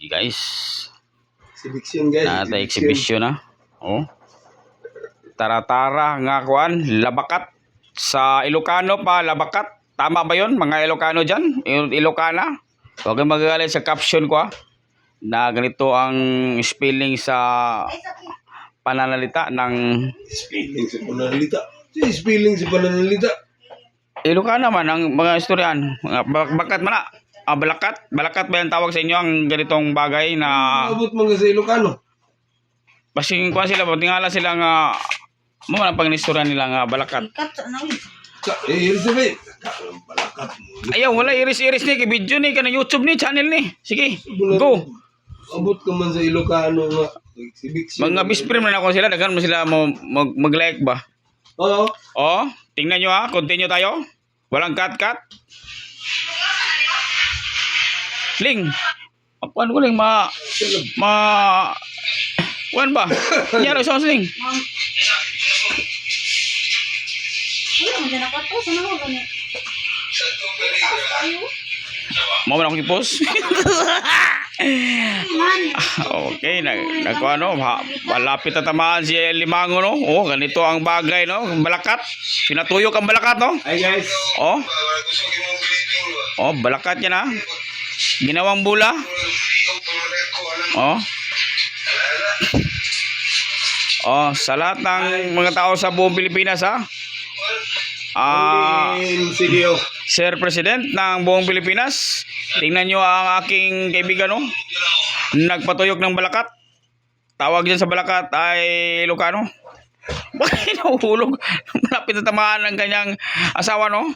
Guys. Exhibition guys. Nata exhibition na. Oh. Tara-tara nga kuan, labakat sa Ilocano pa, labakat. Tama ba 'yon mga Ilocano diyan? Ilocana. Huwag kang magagalit sa caption ko na ganito ang spelling sa pananalita ng Spelling sa pananalita. Spelling sa pananalita. Ilocana man ang mga istoryan. Bakat man na. Balakat? Balakat ba yung tawag sa inyo ang ganitong bagay na Abot mga sa Ilocano. basing kuan sila, tingala sila nga mo man ang pangistorya nila nga balakat. Iris na balakat mo. Ayaw, wala iris-iris ni, video ni, ka na YouTube ni, channel ni. Sige, go. Abot ka man sa Ilocano nga. Exhibition. Mga bisprim na ako sila, daghan mo sila mag-like ba? Oo. Oh, tingnan nyo continue tayo. Walang cut-cut. Ling, kuan ko lang kuan ba? Nyaro sa Ling. Mau na akong i-post. Okay, nagkuano, malapit na tamaan si Limango, no? Oh, ganito ang bagay, no? Balakat. Pinatuyok ang balakat, no? Hi guys. Oh. Oh, balakat yan, ha? Ginawang bula. Oh. Oh, sa lahat ng mga tao sa buong Pilipinas, ha? Video. Sir President ng buong Pilipinas, tingnan nyo ang aking kaibigan, no? Nagpatuyok ng balakat. Tawag dyan sa balakat ay Ilocano. Bakit nahuhulog? Malapit na tamaan ng kanyang asawa, no?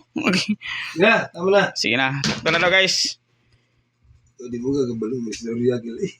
Na, tama na. Sige na. Ito na daw, guys. Di mo gagabalo, Mr. Riagil eh.